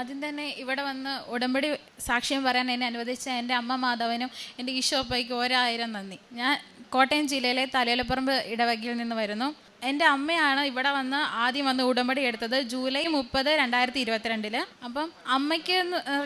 ആദ്യം തന്നെ ഇവിടെ വന്ന് ഉടമ്പടി സാക്ഷ്യം പറയാൻ എന്നെ അനുവദിച്ച എൻ്റെ അമ്മ മാധവനും എൻ്റെ ഈശോപ്പയ്ക്ക് 1000 നന്ദി. ഞാൻ കോട്ടയം ജില്ലയിലെ തലയോലപ്പറമ്പ് ഇടവകയിൽ നിന്ന് വരുന്നു. എൻ്റെ അമ്മയാണ് ഇവിടെ വന്ന് ആദ്യം വന്ന് ഉടമ്പടി എടുത്തത് ജൂലൈ 30, 2022. അപ്പം അമ്മയ്ക്ക്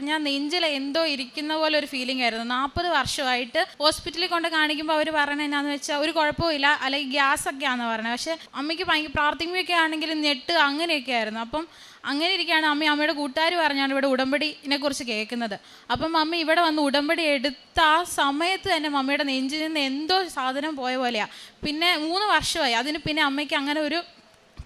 ഞാൻ നെഞ്ചിൽ എന്തോ ഇരിക്കുന്ന പോലെ ഒരു ഫീലിംഗ് ആയിരുന്നു. 40 വർഷമായിട്ട് ഹോസ്പിറ്റലിൽ കൊണ്ട് കാണിക്കുമ്പോൾ അവർ പറയണത് എന്നാന്ന് വെച്ചാൽ ഒരു കുഴപ്പമില്ല, അല്ലെങ്കിൽ ഗ്യാസൊക്കെ ആണെന്ന് പറഞ്ഞത്. പക്ഷേ അമ്മയ്ക്ക് ഭയങ്കര പ്രാഥമികമൊക്കെ ആണെങ്കിലും ഞെട്ട് അങ്ങനെയൊക്കെ ആയിരുന്നു. അപ്പം അങ്ങനെ ഇരിക്കുകയാണ് അമ്മയുടെ കൂട്ടുകാർ പറഞ്ഞാണ് ഇവിടെ ഉടമ്പടിനെ കുറിച്ച് കേൾക്കുന്നത്. അപ്പം മമ്മി ഇവിടെ വന്ന് ഉടമ്പടി എടുത്ത ആ സമയത്ത് തന്നെ മമ്മിയുടെ നെഞ്ചിൽ നിന്ന് എന്തോ സാധനം പോയ പോലെയാണ്. പിന്നെ 3 വർഷമായി. അതിന് പിന്നെ അമ്മയ്ക്ക് അങ്ങനെ ഒരു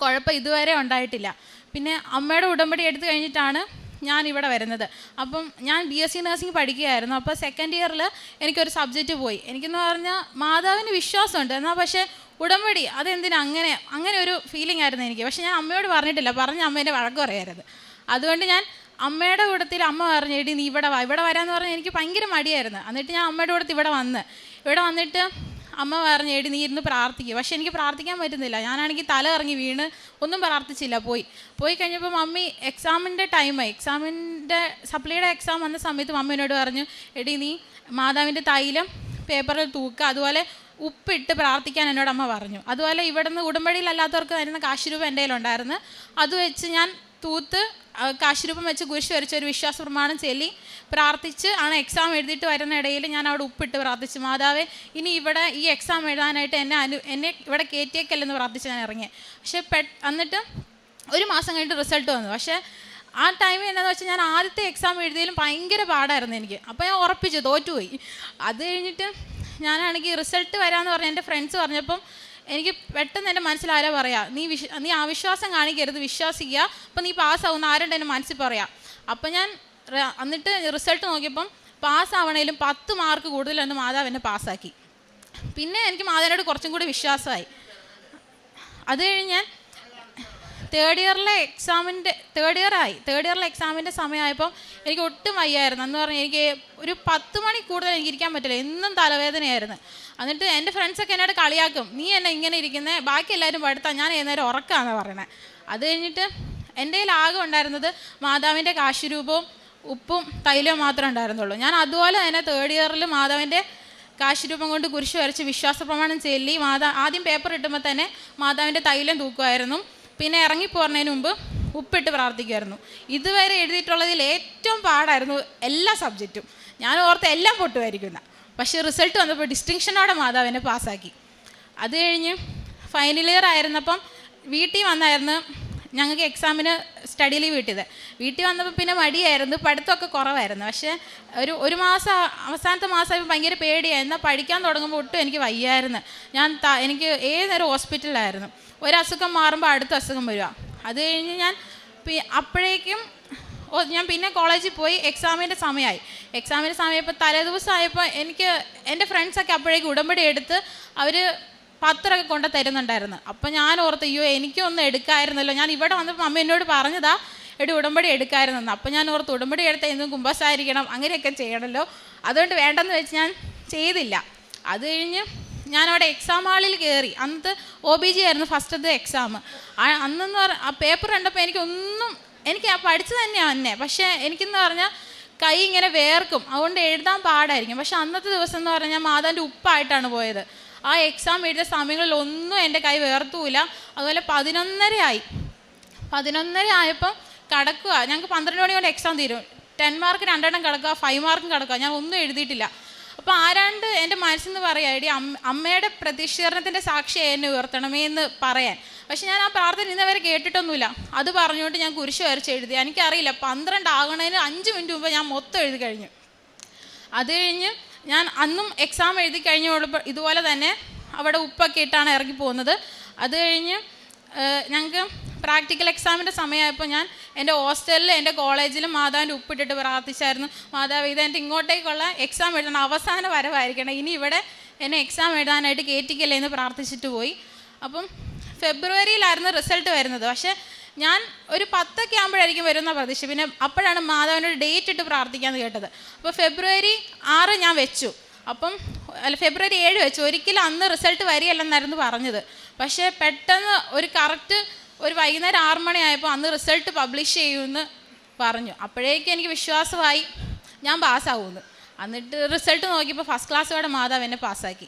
കുഴപ്പം ഇതുവരെ ഉണ്ടായിട്ടില്ല. പിന്നെ അമ്മയുടെ ഉടമ്പടി എടുത്തു കഴിഞ്ഞിട്ടാണ് ഞാൻ ഇവിടെ വരുന്നത്. അപ്പം ഞാൻ BSc നഴ്സിംഗ് പഠിക്കുകയായിരുന്നു. അപ്പോൾ സെക്കൻഡ് ഇയറിൽ എനിക്കൊരു സബ്ജക്റ്റ് പോയി. എനിക്കെന്ന് പറഞ്ഞാൽ മാതാവിന് വിശ്വാസമുണ്ട്, എന്നാൽ പക്ഷേ ഉടമ്പടി അതെന്തിനാ അങ്ങനെ ഒരു ഫീലിംഗ് ആയിരുന്നു എനിക്ക്. പക്ഷേ ഞാൻ അമ്മയോട് പറഞ്ഞിട്ടില്ല, പറഞ്ഞ അമ്മേൻ്റെ വഴക്ക് പറയരുത്. അതുകൊണ്ട് ഞാൻ അമ്മയുടെ കൂട്ടത്തിൽ അമ്മ പറഞ്ഞു, എടി നീ ഇവിടെ വരാമെന്ന് പറഞ്ഞാൽ എനിക്ക് ഭയങ്കര മടിയായിരുന്നു. എന്നിട്ട് ഞാൻ അമ്മയുടെ കൂട്ടത്തിൽ ഇവിടെ വന്നിട്ട് അമ്മ പറഞ്ഞു, എടി നീ ഇരുന്ന് പ്രാർത്ഥിക്കുക. പക്ഷെ എനിക്ക് പ്രാർത്ഥിക്കാൻ പറ്റുന്നില്ല. ഞാനാണെങ്കിൽ തല ഇറങ്ങി വീണ് ഒന്നും പ്രാർത്ഥിച്ചില്ല. പോയി കഴിഞ്ഞപ്പോൾ മമ്മി എക്സാമിൻ്റെ ടൈമായി. സപ്ലിയുടെ എക്സാം വന്ന സമയത്ത് മമ്മി എന്നോട് പറഞ്ഞു, എടി നീ മാതാവിൻ്റെ തൈലം പേപ്പറിൽ തൂക്കുക, അതുപോലെ ഉപ്പിട്ട് പ്രാർത്ഥിക്കാൻ എന്നോട് അമ്മ പറഞ്ഞു. അതുപോലെ ഇവിടുന്ന് ഉടമ്പടിയിലല്ലാത്തവർക്ക് തരുന്ന കാശുരൂപം എൻ്റെ കയ്യിലുണ്ടായിരുന്നു. അത് വെച്ച് ഞാൻ തൂത്ത് കാശുരൂപം വെച്ച് കുരിശ് വരച്ച ഒരു വിശ്വാസ പ്രമാണം ചൊല്ലി പ്രാർത്ഥിച്ച് ആണ് എക്സാം എഴുതിയിട്ട് വരുന്ന ഇടയിൽ ഞാൻ അവിടെ ഉപ്പിട്ട് പ്രാർത്ഥിച്ചു, മാതാവേ ഇനി ഇവിടെ ഈ എക്സാം എഴുതാനായിട്ട് എന്നെ ഇവിടെ കയറ്റിയേക്കല്ലെന്ന് പ്രാർത്ഥിച്ച് ഞാൻ ഇറങ്ങി. പക്ഷേ എന്നിട്ട് 1 മാസം കഴിഞ്ഞിട്ട് റിസൾട്ട് വന്നു. പക്ഷേ ആ ടൈമിൽ എന്താണെന്ന് വെച്ചാൽ ഞാൻ ആദ്യത്തെ എക്സാം എഴുതിയാലും ഭയങ്കര പാടായിരുന്നു എനിക്ക്. അപ്പോൾ ഞാൻ ഉറപ്പിച്ചു തോറ്റുപോയി. അത് കഴിഞ്ഞിട്ട് ഞാനാണെങ്കിൽ റിസൾട്ട് വരാമെന്ന് പറഞ്ഞ് എൻ്റെ ഫ്രണ്ട്സ് പറഞ്ഞപ്പം എനിക്ക് പെട്ടെന്ന് എൻ്റെ മനസ്സിൽ ആരാ പറയാ, നീ അവിശ്വാസം കാണിക്കരുത്, വിശ്വസിക്കുക, അപ്പം നീ പാസ്സാവുന്ന ആരുണ്ട് എൻ്റെ മനസ്സിൽ പറയാം. അപ്പം ഞാൻ എന്നിട്ട് റിസൾട്ട് നോക്കിയപ്പം പാസ്സാവണേലും 10 മാർക്ക് കൂടുതലെന്ന് മാതാവ് എന്നെ പാസ്സാക്കി. പിന്നെ എനിക്ക് മാതാവിനോട് കുറച്ചും കൂടി വിശ്വാസമായി. അത് കഴിഞ്ഞ് ഞാൻ തേർഡ് ഇയറിലെ എക്സാമിൻ്റെ സമയമായപ്പോൾ എനിക്ക് ഒട്ടും വയ്യായിരുന്നു. എന്ന് പറഞ്ഞാൽ എനിക്ക് ഒരു 10 മണി കൂടുതൽ എനിക്ക് ഇരിക്കാൻ പറ്റില്ല, എന്നും തലവേദനയായിരുന്നു. എന്നിട്ട് എൻ്റെ ഫ്രണ്ട്സൊക്കെ എന്നോട് കളിയാക്കും, നീ എന്നെ ഇങ്ങനെ ഇരിക്കുന്നത്, ബാക്കി എല്ലാവരും പഠിത്താൽ ഞാൻ നേരം ഉറക്കാമെന്ന് പറയണേ. അത് കഴിഞ്ഞിട്ട് എൻ്റെ കയ്യിൽ ആകെ ഉണ്ടായിരുന്നത് മാതാവിൻ്റെ കാശുരൂപവും ഉപ്പും തൈലവും മാത്രമേ ഉണ്ടായിരുന്നുള്ളൂ. ഞാൻ അതുപോലെ തന്നെ തേർഡ് ഇയറിൽ മാതാവിൻ്റെ കാശുരൂപം കൊണ്ട് കുരിശ് വരച്ച് വിശ്വാസ പ്രമാണം ചൊല്ലി ആദ്യം പേപ്പർ ഇട്ടുമ്പോൾ തന്നെ മാതാവിൻ്റെ തൈലം തൂക്കുമായിരുന്നു. പിന്നെ ഇറങ്ങിപ്പോറുന്നതിന് മുമ്പ് ഉപ്പിട്ട് പ്രാർത്ഥിക്കുമായിരുന്നു. ഇതുവരെ എഴുതിയിട്ടുള്ളതിൽ ഏറ്റവും പാടായിരുന്നു എല്ലാ സബ്ജക്റ്റും. ഞാൻ ഓർത്ത് എല്ലാം പൊട്ടുമായിരിക്കുന്ന. പക്ഷേ റിസൾട്ട് വന്നപ്പോൾ ഡിസ്റ്റിങ്ഷനോടെ മാതാവിനെ പാസ്സാക്കി. അത് കഴിഞ്ഞ് ഫൈനൽ ഇയർ ആയിരുന്നപ്പം വീട്ടിൽ വന്നായിരുന്നു ഞങ്ങൾക്ക് എക്സാമിന് സ്റ്റഡി ലീവ് കിട്ടിയത്. വീട്ടിൽ വന്നപ്പോൾ പിന്നെ മടിയായിരുന്നു, പഠിത്തമൊക്കെ കുറവായിരുന്നു. പക്ഷേ ഒരു മാസം അവസാനത്തെ മാസമായപ്പോൾ ഭയങ്കര പേടിയായി. എന്നാൽ പഠിക്കാൻ തുടങ്ങുമ്പോൾ ഒട്ടും എനിക്ക് വയ്യായിരുന്നു. എനിക്ക് ഏതൊരു ഹോസ്പിറ്റലിലായിരുന്നു. ഒരസുഖം മാറുമ്പോൾ അടുത്ത അസുഖം വരിക. അത് കഴിഞ്ഞ് ഞാൻ അപ്പോഴേക്കും ഞാൻ പിന്നെ കോളേജിൽ പോയി. എക്സാമിൻ്റെ സമയമായപ്പോൾ തലേദിവസമായപ്പോൾ എൻ്റെ ഫ്രണ്ട്സൊക്കെ അപ്പോഴേക്കും ഉടമ്പടി എടുത്ത് അവർ പത്രമൊക്കെ കൊണ്ട് തരുന്നുണ്ടായിരുന്നു. അപ്പം ഞാൻ ഓർത്ത്, അയ്യോ എനിക്കൊന്നും എടുക്കാമായിരുന്നല്ലോ. ഞാൻ ഇവിടെ വന്നപ്പോൾ അമ്മ എന്നോട് പറഞ്ഞതാ എടി ഉടമ്പടി എടുക്കാമായിരുന്നെന്ന്. അപ്പം ഞാൻ ഓർത്ത് ഉടമ്പടി എടുത്താൽ എന്നും കുമ്പസാരിക്കണം, അങ്ങനെയൊക്കെ ചെയ്യണമല്ലോ, അതുകൊണ്ട് വേണ്ടെന്ന് വെച്ച് ഞാൻ ചെയ്തില്ല. അത് കഴിഞ്ഞ് ഞാനവിടെ എക്സാം ഹാളിൽ കയറി. അന്നത്തെ OBG ആയിരുന്നു ഫസ്റ്റത്തെ എക്സാം. അന്നെന്ന് ആ പേപ്പർ കണ്ടപ്പോൾ എനിക്ക് പഠിച്ചത് തന്നെയാണ് പക്ഷേ എനിക്കെന്ന് പറഞ്ഞാൽ കൈ ഇങ്ങനെ വേർക്കും, അതുകൊണ്ട് എഴുതാൻ പാടായിരിക്കും. പക്ഷെ അന്നത്തെ ദിവസം എന്ന് പറഞ്ഞാൽ മാതാവിൻ്റെ ഉപ്പായിട്ടാണ് പോയത്. ആ എക്സാം എഴുതിയ സമയങ്ങളിൽ ഒന്നും എൻ്റെ കൈ വേർത്തുമില്ല. അതുപോലെ 11:30 ആയപ്പം കിടക്കുക. ഞങ്ങൾക്ക് 12 മണി കൊണ്ട് എക്സാം തീരും. 10 മാർക്ക് 2 കിടക്കുക, 5 മാർക്കും കിടക്കുക. ഞാൻ ഒന്നും എഴുതിയിട്ടില്ല. അപ്പോൾ ആരാണ്ട് എൻ്റെ മനസ്സിൽ നിന്ന് പറയാം, എടി അമ്മയുടെ പ്രതിഷേധത്തിൻ്റെ സാക്ഷിയായി എന്നെ ഉയർത്തണമേ എന്ന് പറയാൻ. പക്ഷെ ഞാൻ ആ പ്രാർത്ഥന ഇന്നവരെ കേട്ടിട്ടൊന്നുമില്ല. അത് പറഞ്ഞുകൊണ്ട് ഞാൻ കുരിശ് വരച്ച് എഴുതി. എനിക്കറിയില്ല 12 ആകണതിന് 5 മിനിറ്റ് മുമ്പ് ഞാൻ മൊത്തം എഴുതി കഴിഞ്ഞു. അത് കഴിഞ്ഞ് ഞാൻ അന്നും എക്സാം എഴുതി കഴിഞ്ഞപ്പോൾ ഇതുപോലെ തന്നെ അവിടെ ഉപ്പൊക്കെ ഇട്ടാണ് ഇറങ്ങി പോകുന്നത്. അത് കഴിഞ്ഞ് ഞങ്ങൾക്ക് പ്രാക്ടിക്കൽ എക്സാമിൻ്റെ സമയമായപ്പോൾ ഞാൻ എൻ്റെ ഹോസ്റ്റലിൽ എൻ്റെ കോളേജിലും മാതാവിൻ്റെ ഉപ്പിട്ടിട്ട് പ്രാർത്ഥിച്ചായിരുന്നു, മാതാവ് ഇതെൻ്റെ ഇങ്ങോട്ടേക്കുള്ള എക്സാം എഴുതണം, അവസാന വരവായിരിക്കണം, ഇനി ഇവിടെ എന്നെ എക്സാം എഴുതാനായിട്ട് കയറ്റിക്കല്ലേ എന്ന് പ്രാർത്ഥിച്ചിട്ട് പോയി. അപ്പം ഫെബ്രുവരിയിലായിരുന്നു റിസൾട്ട് വരുന്നത്. പക്ഷേ ഞാൻ ഒരു 10 ആകുമ്പോഴായിരിക്കും വരുന്ന പ്രതീക്ഷ. പിന്നെ അപ്പോഴാണ് മാതാവിനൊരു ഡേറ്റ് ഇട്ട് പ്രാർത്ഥിക്കാമെന്ന് കേട്ടത്. അപ്പോൾ ഫെബ്രുവരി 6 ഞാൻ വെച്ചു. ഫെബ്രുവരി 7 വെച്ചു. ഒരിക്കലും അന്ന് റിസൾട്ട് വരികയല്ലെന്നായിരുന്നു പറഞ്ഞത്. പക്ഷേ പെട്ടെന്ന് ഒരു വൈകുന്നേരം 6 മണിയായപ്പോൾ അന്ന് റിസൾട്ട് പബ്ലിഷ് ചെയ്യുമെന്ന് പറഞ്ഞു. അപ്പോഴേക്കും എനിക്ക് വിശ്വാസമായി ഞാൻ പാസ്സാവുമെന്ന്. എന്നിട്ട് റിസൾട്ട് നോക്കിയപ്പോൾ ഫസ്റ്റ് ക്ലാസ്സോടെ മാതാവ് എന്നെ പാസ്സാക്കി.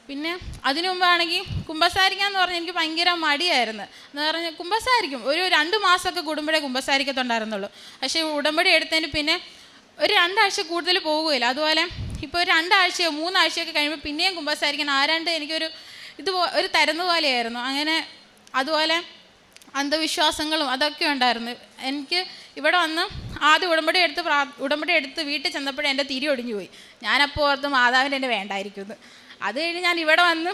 പിന്നെ അതിനു മുമ്പാണെങ്കിൽ കുമ്പസാരിക്കാന്ന് പറഞ്ഞാൽ എനിക്ക് ഭയങ്കര മടിയായിരുന്നു. എന്ന് പറഞ്ഞാൽ കുമ്പസാരിക്കും, ഒരു 2 മാസമൊക്കെ കൂടുമ്പോഴേ കുമ്പസാരിക്കത്തുണ്ടായിരുന്നുള്ളൂ. പക്ഷേ ഉടമ്പടി എടുത്തതിന് പിന്നെ ഒരു 2 ആഴ്ച കൂടുതൽ പോകുകയില്ല. അതുപോലെ ഇപ്പോൾ ഒരു 2 ആഴ്ചയോ 3 ആഴ്ചയൊക്കെ കഴിയുമ്പോൾ പിന്നെയും കുമ്പസാരിക്കാൻ ആരാണ്ട് എനിക്കൊരു ഒരു തരുന്ന പോലെയായിരുന്നു. അങ്ങനെ അതുപോലെ അന്ധവിശ്വാസങ്ങളും അതൊക്കെ ഉണ്ടായിരുന്നു. എനിക്ക് ഇവിടെ വന്ന് ആദ്യം ഉടമ്പടി എടുത്ത് വീട്ടിൽ ചെന്നപ്പോഴേ എൻ്റെ തിരി ഒടിഞ്ഞു പോയി. ഞാനപ്പോൾ ഓർത്ത് മാതാവിൻ്റെ എന്നെ വേണ്ടായിരിക്കുന്നു. അത് കഴിഞ്ഞ് ഞാൻ ഇവിടെ വന്ന്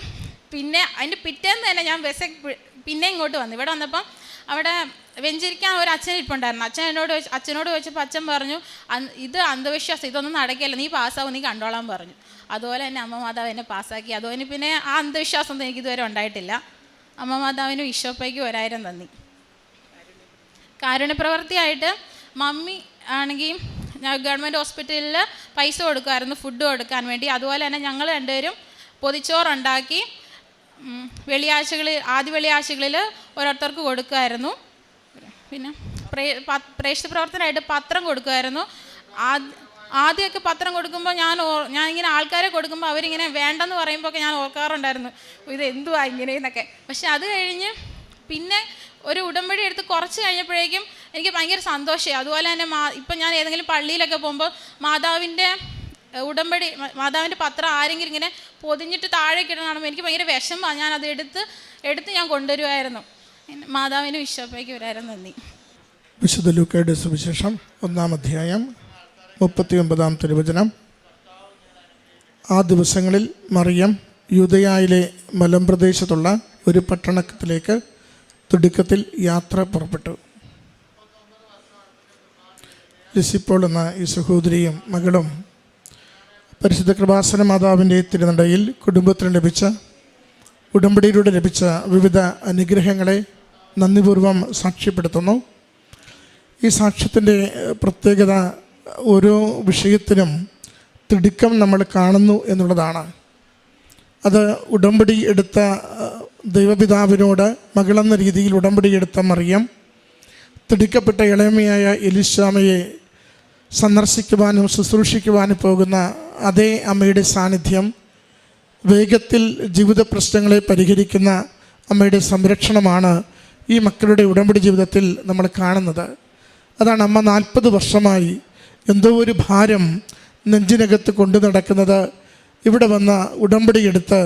പിന്നെ അതിൻ്റെ പിറ്റേന്ന് തന്നെ ഞാൻ പിന്നെ ഇങ്ങോട്ട് വന്നു. ഇവിടെ വന്നപ്പം അവിടെ വെഞ്ചരിക്കാൻ ഒരു അച്ഛൻ ഇരിപ്പുണ്ടായിരുന്നു. അച്ഛനോട് ചോദിച്ചപ്പോൾ അച്ഛൻ പറഞ്ഞു, ഇത് അന്ധവിശ്വാസം, ഇതൊന്നും നടക്കില്ല, നീ പാസ്സാവും, നീ കണ്ടോളാൻ പറഞ്ഞു. അതുപോലെ തന്നെ അമ്മ മാതാവ് എന്നെ പാസ്സാക്കി. അതുപോലെ പിന്നെ ആ അന്ധവിശ്വാസം എനിക്ക് ഇതുവരെ ഉണ്ടായിട്ടില്ല. അമ്മ മാതാവിനും ഈശോപ്പയ്ക്കും 1000 നന്ദി. കാരുണ്യപ്രവൃത്തിയായിട്ട് മമ്മി ആണെങ്കിൽ ഗവൺമെൻറ് ഹോസ്പിറ്റലിൽ പൈസ കൊടുക്കുമായിരുന്നു ഫുഡ് കൊടുക്കാൻ വേണ്ടി. അതുപോലെ തന്നെ ഞങ്ങൾ 2 പേരും പൊതിച്ചോറുണ്ടാക്കി ആദ്യ വെള്ളിയാഴ്ചകളിൽ ഓരോരുത്തർക്ക് കൊടുക്കുമായിരുന്നു. പിന്നെ പ്രേക്ഷിത പ്രവർത്തനമായിട്ട് പത്രം കൊടുക്കുമായിരുന്നു. ആദ്യമൊക്കെ പത്രം കൊടുക്കുമ്പോൾ ഞാൻ ഇങ്ങനെ ആൾക്കാരെ കൊടുക്കുമ്പോൾ അവരിങ്ങനെ വേണ്ടെന്ന് പറയുമ്പോൾ ഒക്കെ ഞാൻ ഓർക്കാറുണ്ടായിരുന്നു, ഇത് എന്തുവാ ഇങ്ങനെയെന്നൊക്കെ. പക്ഷെ അത് കഴിഞ്ഞ് പിന്നെ ഒരു ഉടമ്പടി എടുത്ത് കുറച്ച് കഴിഞ്ഞപ്പോഴേക്കും എനിക്ക് ഭയങ്കര സന്തോഷമായി. അതുപോലെ തന്നെ ഇപ്പം ഞാൻ ഏതെങ്കിലും പള്ളിയിലൊക്കെ പോകുമ്പോൾ മാതാവിൻ്റെ പത്രം ആരെങ്കിലും ഇങ്ങനെ പൊതിഞ്ഞിട്ട് താഴേക്ക് ഇടണം കാണുമ്പോൾ എനിക്ക് ഭയങ്കര വിഷമമാണ്. ഞാൻ അത് എടുത്ത് ഞാൻ കൊണ്ടുവരുമായിരുന്നു. മാതാവിനും ഈശോപ്പയ്ക്ക് 1000 നന്ദി. വിശുദ്ധ ലൂക്കയുടെ സുവിശേഷം 1-ാം അധ്യായം 39-ാം തിരുവചനം. ആ ദിവസങ്ങളിൽ മറിയം യൂദയായിലെ മലമ്പ്രദേശത്തുള്ള ഒരു പട്ടണത്തിലേക്ക് തിടുക്കത്തിൽ യാത്ര പുറപ്പെട്ടു. ലിസിപ്പോൾ എന്ന ഈ സഹോദരിയും മകളും പരിശുദ്ധ കൃപാസന മാതാവിൻ്റെ തിരുനടയിൽ കുടുംബത്തിന് ലഭിച്ച ഉടമ്പടിയിലൂടെ ലഭിച്ച വിവിധ അനുഗ്രഹങ്ങളെ നന്ദിപൂർവ്വം സാക്ഷ്യപ്പെടുത്തുന്നു. ഈ സാക്ഷ്യത്തിൻ്റെ പ്രത്യേകത ഓരോ വിഷയത്തിനും തിടുക്കം നമ്മൾ കാണുന്നു എന്നുള്ളതാണ്. അത് ഉടമ്പടി എടുത്ത ദൈവപിതാവിനോട് മകളെന്ന രീതിയിൽ ഉടമ്പടി എടുത്ത മറിയം തിടുക്കപ്പെട്ട ഇളയമയായ എലിശാമയെ സന്ദർശിക്കുവാനും ശുശ്രൂഷിക്കുവാനും പോകുന്ന അതേ അമ്മയുടെ സാന്നിധ്യം, വേഗത്തിൽ ജീവിത പ്രശ്നങ്ങളെ പരിഹരിക്കുന്ന അമ്മയുടെ സംരക്ഷണമാണ് ഈ മക്കളുടെ ഉടമ്പടി ജീവിതത്തിൽ നമ്മൾ കാണുന്നത്. അതാണ് അമ്മ 40 വർഷമായി എന്തോ ഒരു ഭാരം നെഞ്ചിനകത്ത് കൊണ്ടു നടക്കുന്നത്. ഇവിടെ വന്ന ഉടമ്പടി എടുത്ത്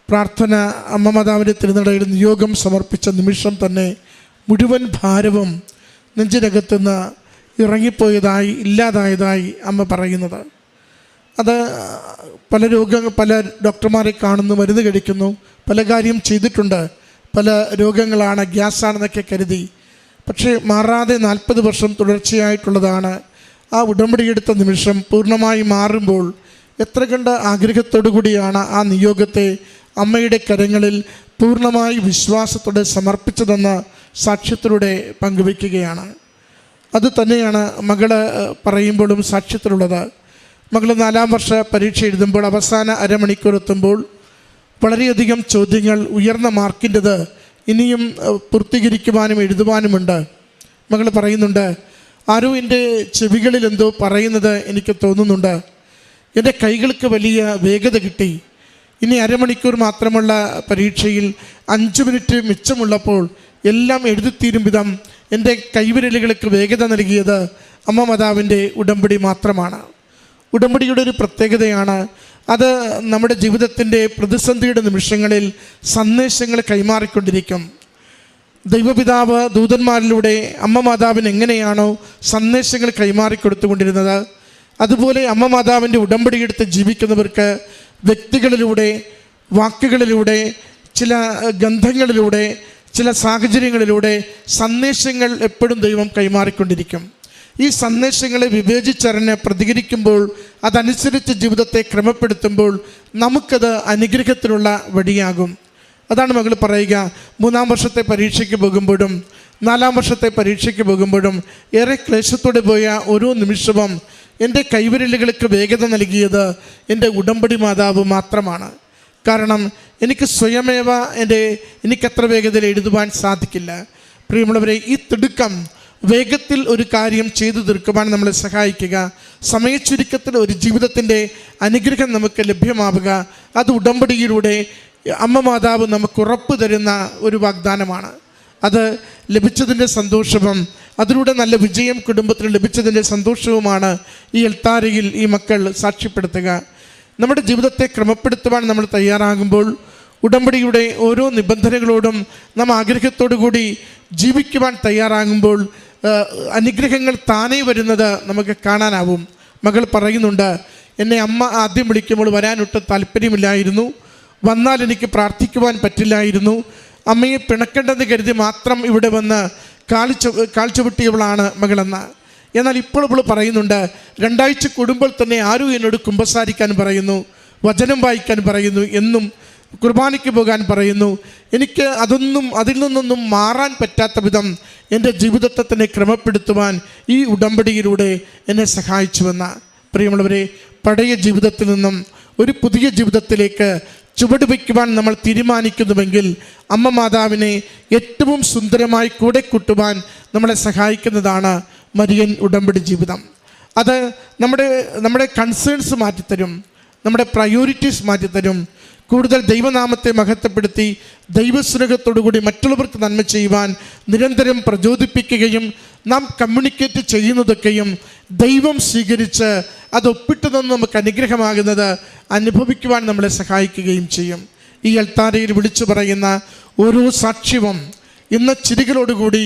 പ്രാർത്ഥന അമ്മ മാതാവിൻ്റെ തിരുനടയിൽ നിയോഗം സമർപ്പിച്ച നിമിഷം തന്നെ മുഴുവൻ ഭാരവും നെഞ്ചിനകത്തുനിന്ന് ഇറങ്ങിപ്പോയതായി, ഇല്ലാതായതായി അമ്മ പറയുന്നത്. അത് പല ഡോക്ടർമാരെ കാണുന്നു, മരുന്ന് കഴിക്കുന്നു, പല കാര്യം ചെയ്തിട്ടുണ്ട്, പല രോഗങ്ങളാണ്, ഗ്യാസാണെന്നൊക്കെ കരുതി. പക്ഷേ മാറാതെ 40 വർഷം തുടർച്ചയായിട്ടുള്ളതാണ്. ആ ഉടമ്പടിയെടുത്ത നിമിഷം പൂർണ്ണമായി മാറുമ്പോൾ എത്ര കണ്ട ആഗ്രഹത്തോടു കൂടിയാണ് ആ നിയോഗത്തെ അമ്മയുടെ കരങ്ങളിൽ പൂർണ്ണമായി വിശ്വാസത്തോടെ സമർപ്പിച്ചതെന്ന് സാക്ഷ്യത്തിലൂടെ പങ്കുവയ്ക്കുകയാണ്. അത് തന്നെയാണ് മകള് പറയുമ്പോഴും സാക്ഷ്യത്തിലുള്ളത്. മകൾ 4-ാം വർഷ പരീക്ഷ എഴുതുമ്പോൾ അവസാന അരമണിക്കൂർ എത്തുമ്പോൾ വളരെയധികം ചോദ്യങ്ങൾ, ഉയർന്ന മാർക്കിൻ്റെത് ഇനിയും പൂർത്തീകരിക്കുവാനും എഴുതുവാനുമുണ്ട്. മകൾ പറയുന്നുണ്ട്, ആരോ എൻ്റെ ചെവികളിൽ എന്തോ പറയുന്നത് എനിക്ക് തോന്നുന്നുണ്ട്. എൻ്റെ കൈകൾക്ക് വലിയ വേഗത കിട്ടി. ഇനി അരമണിക്കൂർ മാത്രമുള്ള പരീക്ഷയിൽ 5 മിനിറ്റ് മിച്ചമുള്ളപ്പോൾ എല്ലാം എഴുതിത്തീരും വിധം എൻ്റെ കൈവിരലുകൾക്ക് വേഗത നൽകിയത് അമ്മ മാതാവിൻ്റെ ഉടമ്പടി മാത്രമാണ്. ഉടമ്പടിയുടെ ഒരു പ്രത്യേകതയാണ്, അത് നമ്മുടെ ജീവിതത്തിൻ്റെ പ്രതിസന്ധിയുടെ നിമിഷങ്ങളിൽ സന്ദേശങ്ങൾ കൈമാറിക്കൊണ്ടിരിക്കും. ദൈവപിതാവ് ദൂതന്മാരിലൂടെ അമ്മ മാതാവിന് എങ്ങനെയാണോ സന്ദേശങ്ങൾ കൈമാറിക്കൊടുത്തുകൊണ്ടിരുന്നത്, അതുപോലെ അമ്മ മാതാവിൻ്റെ ഉടമ്പടിയെടുത്ത് ജീവിക്കുന്നവർക്ക് വ്യക്തികളിലൂടെ, വാക്കുകളിലൂടെ, ചില ഗന്ധങ്ങളിലൂടെ, ചില സാഹചര്യങ്ങളിലൂടെ സന്ദേശങ്ങൾ എപ്പോഴും ദൈവം കൈമാറിക്കൊണ്ടിരിക്കും. ഈ സന്ദേശങ്ങളെ വിവേചിച്ചറിഞ്ഞ് പ്രതികരിക്കുമ്പോൾ, അതനുസരിച്ച് ജീവിതത്തെ ക്രമപ്പെടുത്തുമ്പോൾ നമുക്കത് അനുഗ്രഹത്തിലുള്ള വഴിയാകും. അതാണ് മകൾ പറയുക, 3-ാം വർഷത്തെ പരീക്ഷയ്ക്ക് പോകുമ്പോഴും 4-ാം വർഷത്തെ പരീക്ഷയ്ക്ക് പോകുമ്പോഴും ഏറെ ക്ലേശത്തോടെ പോയ ഓരോ നിമിഷവും എൻ്റെ കൈവിരലുകൾക്ക് വേഗത നൽകിയത് എൻ്റെ ഉടമ്പടി മാതാവ് മാത്രമാണ്. കാരണം എനിക്ക് സ്വയമേവ എനിക്കത്ര വേഗതയിൽ എഴുതുവാൻ സാധിക്കില്ല. പ്രിയമുള്ളവരെ, ഈ തിടുക്കം വേഗത്തിൽ ഒരു കാര്യം ചെയ്തു തീർക്കുവാൻ നമ്മളെ സഹായിക്കുക, സമയച്ചുരുക്കത്തിൽ ഒരു ജീവിതത്തിൻ്റെ അനുഗ്രഹം നമുക്ക് ലഭ്യമാവുക, അത് ഉടമ്പടിയിലൂടെ അമ്മ മാതാവ് നമുക്ക് ഉറപ്പ് തരുന്ന ഒരു വാഗ്ദാനമാണ്. അത് ലഭിച്ചതിൻ്റെ സന്തോഷവും അതിലൂടെ നല്ല വിജയം കുടുംബത്തിന് ലഭിച്ചതിൻ്റെ സന്തോഷവുമാണ് ഈ എൽത്താരയിൽ ഈ മക്കൾ സാക്ഷ്യപ്പെടുത്തുക. നമ്മുടെ ജീവിതത്തെ ക്രമപ്പെടുത്തുവാൻ നമ്മൾ തയ്യാറാകുമ്പോൾ, ഉടമ്പടിയുടെ ഓരോ നിബന്ധനകളോടും നാം ആഗ്രഹത്തോടു കൂടി ജീവിക്കുവാൻ തയ്യാറാകുമ്പോൾ അനുഗ്രഹങ്ങൾ താനേ വരുന്നത് നമുക്ക് കാണാനാവും. മകൾ പറയുന്നുണ്ട്, എന്നെ അമ്മ ആദ്യം വിളിക്കുമ്പോൾ വരാനൊട്ട് താല്പര്യമില്ലായിരുന്നു, വന്നാൽ എനിക്ക് പ്രാർത്ഥിക്കുവാൻ പറ്റില്ലായിരുന്നു, അമ്മയെ പിണക്കേണ്ടെന്ന് കരുതി മാത്രം ഇവിടെ വന്ന് കാൽച്ചുവട്ടിയവളാണ് മകളെന്ന്. എന്നാൽ ഇപ്പോൾ ഇവൾ പറയുന്നുണ്ട്, 2 ആഴ്ച കൂടുമ്പോൾ തന്നെ ആരും എന്നോട് കുമ്പസാരിക്കാൻ പറയുന്നു, വചനം വായിക്കാൻ പറയുന്നു, എന്നും കുർബാനയ്ക്ക് പോകാൻ പറയുന്നു. എനിക്ക് അതിൽ നിന്നൊന്നും മാറാൻ പറ്റാത്ത വിധം എൻ്റെ ജീവിതത്തെ തന്നെ ക്രമപ്പെടുത്തുവാൻ ഈ ഉടമ്പടിയിലൂടെ എന്നെ സഹായിച്ചുവെന്ന. പ്രിയമുള്ളവരെ, പഴയ ജീവിതത്തിൽ നിന്നും ഒരു പുതിയ ജീവിതത്തിലേക്ക് ചുവട് വയ്ക്കുവാൻ നമ്മൾ തീരുമാനിക്കുന്നുവെങ്കിൽ അമ്മ മാതാവിനെ ഏറ്റവും സുന്ദരമായി കൂടെ കൂട്ടുവാൻ നമ്മളെ സഹായിക്കുന്നതാണ് മരിയൻ ഉടമ്പടി ജീവിതം. അത് നമ്മുടെ കൺസേൺസ് മാറ്റിത്തരും, നമ്മുടെ പ്രയോറിറ്റീസ് മാറ്റിത്തരും. കൂടുതൽ ദൈവനാമത്തെ മഹത്വപ്പെടുത്തി ദൈവസ്നേഹത്തോടുകൂടി മറ്റുള്ളവർക്ക് നന്മ ചെയ്യുവാൻ നിരന്തരം പ്രചോദിപ്പിക്കുകയും നാം കമ്മ്യൂണിക്കേറ്റ് ചെയ്യുന്നതൊക്കെയും ദൈവം സ്വീകരിച്ച് അത് ഒപ്പിട്ട് തന്ന് നമുക്ക് അനുഗ്രഹമാകുന്നത് അനുഭവിക്കുവാൻ നമ്മളെ സഹായിക്കുകയും ചെയ്യും. ഈ അൾത്താരയിൽ വിളിച്ചു പറയുന്ന ഓരോ സാക്ഷ്യവും ഇന്ന് ചിരികളോടുകൂടി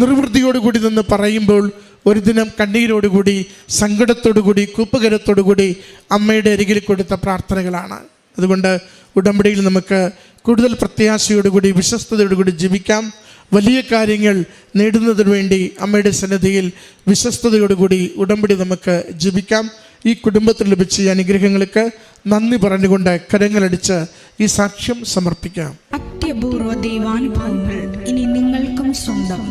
നിർവൃത്തിയോടുകൂടി നിന്ന് പറയുമ്പോൾ ഒരു ദിനം കണ്ണീരോടുകൂടി സങ്കടത്തോടുകൂടി കൂപ്പുകരത്തോടുകൂടി അമ്മയുടെ അരികിൽ കൊടുത്ത പ്രാർത്ഥനകളാണ്. അതുകൊണ്ട് ഉടമ്പടിയിൽ നമുക്ക് കൂടുതൽ പ്രത്യാശയോടുകൂടി വിശ്വസ്തയോടുകൂടി ജീവിക്കാം. വലിയ കാര്യങ്ങൾ നേടുന്നതിന് വേണ്ടി അമ്മയുടെ സന്നിധിയിൽ വിശ്വസ്തയോടുകൂടി ഉടമ്പടി നമുക്ക് ജീവിക്കാം. ഈ കുടുംബത്തിൽ ലഭിച്ച ഈ അനുഗ്രഹങ്ങൾക്ക് നന്ദി പറഞ്ഞുകൊണ്ട് കരങ്ങളടിച്ച് ഈ സാക്ഷ്യം സമർപ്പിക്കാം. അത്യപൂർവ ദൈവാനുഭവങ്ങൾ ഇനി നിങ്ങൾക്കും സ്വന്തം.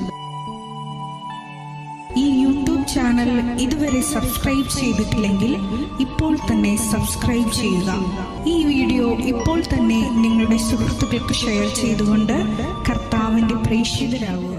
ഈ യൂട്യൂബ് ചാനൽ ഇതുവരെ സബ്സ്ക്രൈബ് ചെയ്തിട്ടില്ലെങ്കിൽ ഇപ്പോൾ തന്നെ സബ്സ്ക്രൈബ് ചെയ്യുക. ഈ വീഡിയോ ഇപ്പോൾ തന്നെ നിങ്ങളുടെ സുഹൃത്തുക്കൾക്ക് ഷെയർ ചെയ്തുകൊണ്ട് കർത്താവിൻ്റെ പ്രേക്ഷിതരാകുക.